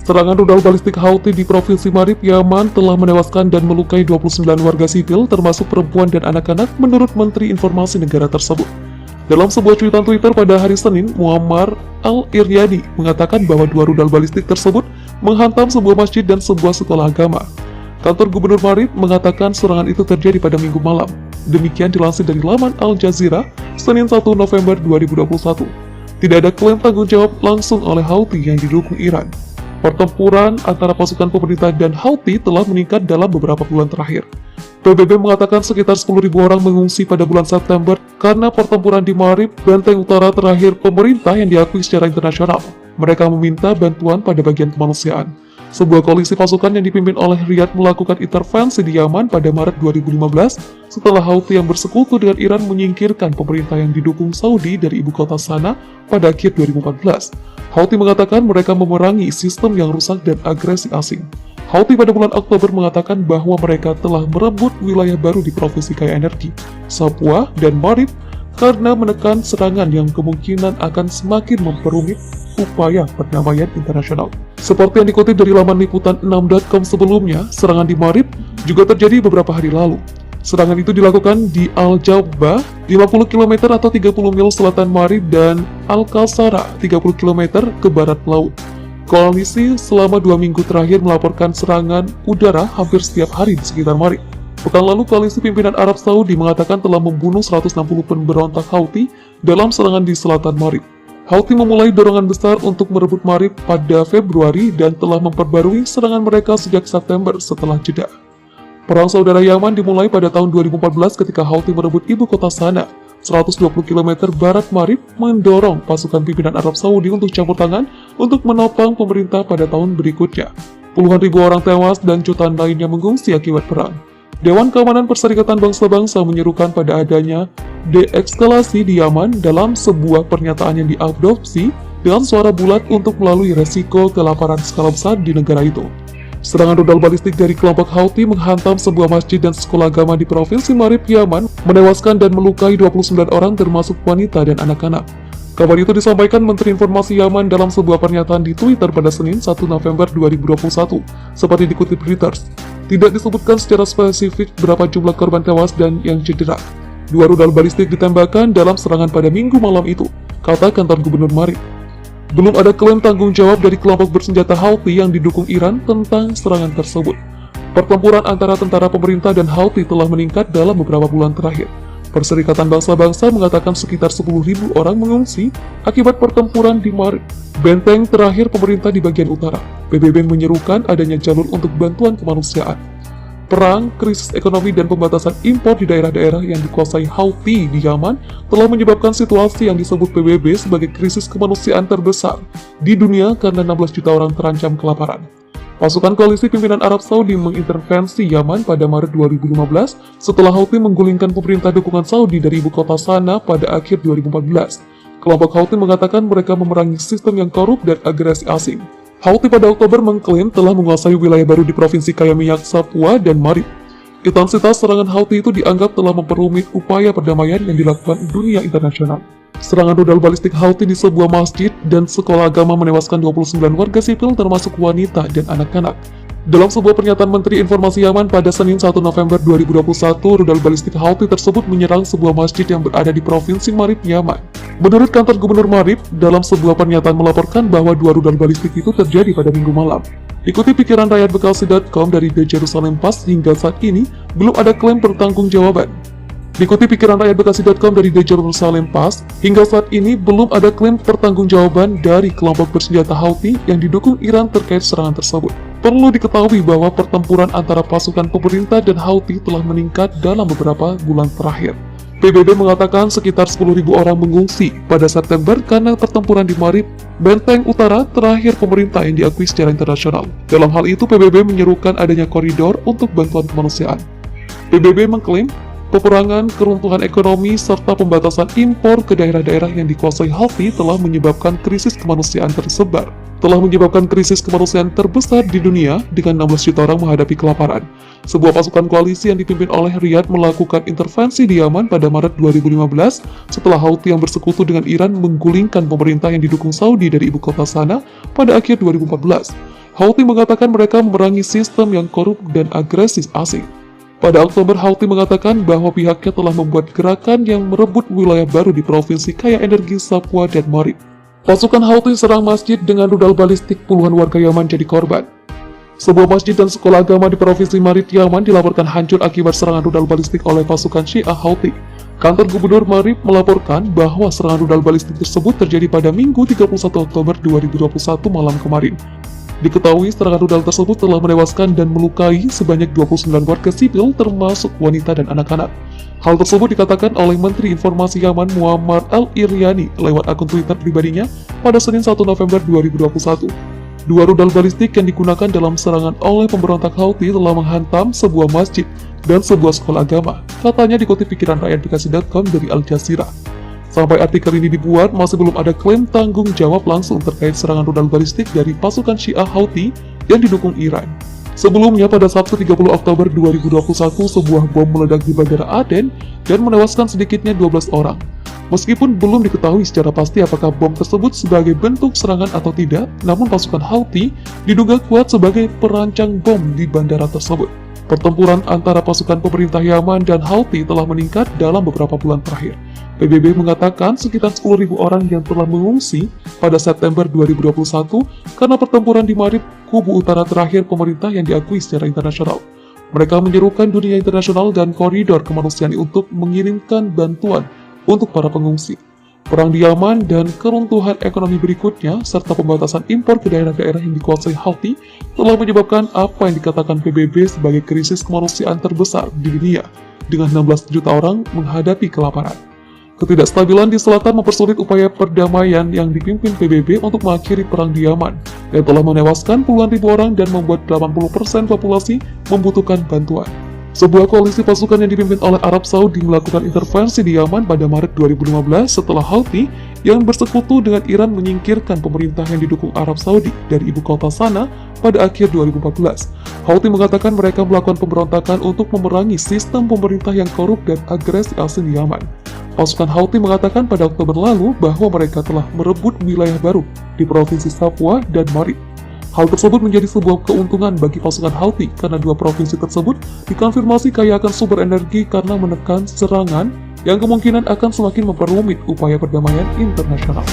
Serangan rudal balistik Houthi di Provinsi Marib, Yaman telah menewaskan dan melukai 29 warga sipil termasuk perempuan dan anak-anak menurut Menteri Informasi Negara tersebut. Dalam sebuah cuitan Twitter pada hari Senin, Muammar Al-Iryadi mengatakan bahwa dua rudal balistik tersebut menghantam sebuah masjid dan sebuah sekolah agama. Kantor Gubernur Marib mengatakan serangan itu terjadi pada Minggu malam. Demikian dilansir dari laman Al Jazeera, Senin 1 November 2021. Tidak ada klaim tanggung jawab langsung oleh Houthi yang didukung Iran. Pertempuran antara pasukan pemerintah dan Houthi telah meningkat dalam beberapa bulan terakhir. PBB mengatakan sekitar 10.000 orang mengungsi pada bulan September karena pertempuran di Marib, benteng utara terakhir pemerintah yang diakui secara internasional. Mereka meminta bantuan pada bagian kemanusiaan. Sebuah koalisi pasukan yang dipimpin oleh Riyadh melakukan intervensi di Yaman pada Maret 2015 setelah Houthi yang bersekutu dengan Iran menyingkirkan pemerintah yang didukung Saudi dari ibu kota Sanaa pada akhir 2014. Houthi mengatakan mereka memerangi sistem yang rusak dan agresi asing. Houthi pada bulan Oktober mengatakan bahwa mereka telah merebut wilayah baru di Provinsi Kaya Energi, Sapua, dan Marib karena menekan serangan yang kemungkinan akan semakin memperumit upaya perdamaian internasional. Seperti yang dikutip dari laman liputan6.com sebelumnya, serangan di Marib juga terjadi beberapa hari lalu. Serangan itu dilakukan di Al-Jawbah, 50 km atau 30 mil selatan Marib, dan Al-Qasara, 30 km ke barat laut. Koalisi selama 2 minggu terakhir melaporkan serangan udara hampir setiap hari di sekitar Marib. Pekan lalu, koalisi pimpinan Arab Saudi mengatakan telah membunuh 160 pemberontak Houthi dalam serangan di selatan Marib. Houthi memulai dorongan besar untuk merebut Marib pada Februari dan telah memperbarui serangan mereka sejak September setelah jeda. Perang Saudara Yaman dimulai pada tahun 2014 ketika Houthi merebut ibu kota Sanaa, 120 km barat Marib, mendorong pasukan pimpinan Arab Saudi untuk campur tangan untuk menopang pemerintah pada tahun berikutnya. Puluhan ribu orang tewas dan jutaan lainnya mengungsi akibat perang. Dewan Keamanan Perserikatan Bangsa-Bangsa menyerukan pada adanya deeskalasi di Yaman dalam sebuah pernyataan yang diadopsi dengan suara bulat untuk melalui resiko kelaparan skala besar di negara itu. Serangan rudal balistik dari kelompok Houthi menghantam sebuah masjid dan sekolah agama di Provinsi Marib, Yaman, menewaskan dan melukai 29 orang termasuk wanita dan anak-anak. Kabar itu disampaikan Menteri Informasi Yaman dalam sebuah pernyataan di Twitter pada Senin 1 November 2021, seperti dikutip Reuters. Tidak disebutkan secara spesifik berapa jumlah korban tewas dan yang cedera. Dua rudal balistik ditembakkan dalam serangan pada Minggu malam itu, kata kantor Gubernur Marib. Belum ada klaim tanggung jawab dari kelompok bersenjata Houthi yang didukung Iran tentang serangan tersebut. Pertempuran antara tentara pemerintah dan Houthi telah meningkat dalam beberapa bulan terakhir. Perserikatan Bangsa-Bangsa mengatakan sekitar 10.000 orang mengungsi akibat pertempuran di Marib, benteng terakhir pemerintah di bagian utara. PBB menyerukan adanya jalur untuk bantuan kemanusiaan. Perang, krisis ekonomi, dan pembatasan impor di daerah-daerah yang dikuasai Houthi di Yaman telah menyebabkan situasi yang disebut PBB sebagai krisis kemanusiaan terbesar di dunia karena 16 juta orang terancam kelaparan. Pasukan koalisi pimpinan Arab Saudi mengintervensi Yaman pada Maret 2015 setelah Houthi menggulingkan pemerintah dukungan Saudi dari ibu kota Sanaa pada akhir 2014. Kelompok Houthi mengatakan mereka memerangi sistem yang korup dan agresi asing. Houthi pada Oktober mengklaim telah menguasai wilayah baru di Provinsi Kaya Minyak, Sapua, dan Marib. Intensitas serangan Houthi itu dianggap telah memperumit upaya perdamaian yang dilakukan dunia internasional. Serangan rudal balistik Houthi di sebuah masjid dan sekolah agama menewaskan 29 warga sipil termasuk wanita dan anak-anak. Dalam sebuah pernyataan Menteri Informasi Yaman pada Senin 1 November 2021, rudal balistik Houthi tersebut menyerang sebuah masjid yang berada di Provinsi Marib, Yaman. Menurut kantor Gubernur Marib, dalam sebuah pernyataan melaporkan bahwa dua rudal balistik itu terjadi pada Minggu malam. Dikutip pikiran rakyat Bekasi.com dari The Jerusalem Post, hingga saat ini belum ada klaim pertanggungjawaban. Dikutip pikiran rakyat Bekasi.com dari The Jerusalem Post, hingga saat ini belum ada klaim pertanggungjawaban dari kelompok bersenjata Houthi yang didukung Iran terkait serangan tersebut. Perlu diketahui bahwa pertempuran antara pasukan pemerintah dan Houthi telah meningkat dalam beberapa bulan terakhir. PBB mengatakan sekitar 10.000 orang mengungsi pada September karena pertempuran di Marib, benteng utara terakhir pemerintah yang diakui secara internasional. Dalam hal itu, PBB menyerukan adanya koridor untuk bantuan kemanusiaan. PBB mengklaim peperangan, keruntuhan ekonomi, serta pembatasan impor ke daerah-daerah yang dikuasai Houthi telah menyebabkan krisis kemanusiaan terbesar di dunia dengan 16 juta orang menghadapi kelaparan. Sebuah pasukan koalisi yang dipimpin oleh Riyadh melakukan intervensi di Yaman pada Maret 2015 setelah Houthi yang bersekutu dengan Iran menggulingkan pemerintah yang didukung Saudi dari ibu kota Sanaa pada akhir 2014. Houthi mengatakan mereka memerangi sistem yang korup dan agresif asing. Pada Oktober, Houthi mengatakan bahwa pihaknya telah membuat gerakan yang merebut wilayah baru di provinsi kaya energi Sapua dan Marib. Pasukan Houthi serang masjid dengan rudal balistik, puluhan warga Yaman jadi korban. Sebuah masjid dan sekolah agama di provinsi Marib, Yaman dilaporkan hancur akibat serangan rudal balistik oleh pasukan Syiah Houthi. Kantor Gubernur Marib melaporkan bahwa serangan rudal balistik tersebut terjadi pada Minggu 31 Oktober 2021 malam kemarin. Diketahui serangan rudal tersebut telah menewaskan dan melukai sebanyak 29 warga sipil termasuk wanita dan anak-anak. Hal tersebut dikatakan oleh Menteri Informasi Yaman Muammar al-Iryani lewat akun Twitter pribadinya pada Senin 1 November 2021. Dua rudal balistik yang digunakan dalam serangan oleh pemberontak Houthi telah menghantam sebuah masjid dan sebuah sekolah agama, katanya dikutip pikiran rakyat.com dari Al Jazeera. Sampai artikel ini dibuat, masih belum ada klaim tanggung jawab langsung terkait serangan rudal balistik dari pasukan Syiah Houthi yang didukung Iran. Sebelumnya, pada Sabtu 30 Oktober 2021, sebuah bom meledak di Bandara Aden dan menewaskan sedikitnya 12 orang. Meskipun belum diketahui secara pasti apakah bom tersebut sebagai bentuk serangan atau tidak, namun pasukan Houthi diduga kuat sebagai perancang bom di bandara tersebut. Pertempuran antara pasukan pemerintah Yaman dan Houthi telah meningkat dalam beberapa bulan terakhir. PBB mengatakan sekitar 10.000 orang yang telah mengungsi pada September 2021 karena pertempuran di Marib, kubu utara terakhir pemerintah yang diakui secara internasional. Mereka menyerukan dunia internasional dan koridor kemanusiaan untuk mengirimkan bantuan untuk para pengungsi. Perang di Yaman dan keruntuhan ekonomi berikutnya, serta pembatasan impor ke daerah-daerah yang dikuasai Houthi telah menyebabkan apa yang dikatakan PBB sebagai krisis kemanusiaan terbesar di dunia, dengan 16 juta orang menghadapi kelaparan. Ketidakstabilan di selatan mempersulit upaya perdamaian yang dipimpin PBB untuk mengakhiri perang di Yaman, yang telah menewaskan puluhan ribu orang dan membuat 80% populasi membutuhkan bantuan. Sebuah koalisi pasukan yang dipimpin oleh Arab Saudi melakukan intervensi di Yaman pada Maret 2015 setelah Houthi yang bersekutu dengan Iran menyingkirkan pemerintah yang didukung Arab Saudi dari ibu kota sana pada akhir 2014. Houthi mengatakan mereka melakukan pemberontakan untuk memerangi sistem pemerintah yang korup dan agresif asing di Yaman. Pasukan Houthi mengatakan pada Oktober lalu bahwa mereka telah merebut wilayah baru di provinsi Sapua dan Marib. Hal tersebut menjadi sebuah keuntungan bagi pasukan Houthi karena dua provinsi tersebut dikonfirmasi kaya akan sumber energi karena menekan serangan yang kemungkinan akan semakin memperumit upaya perdamaian internasional.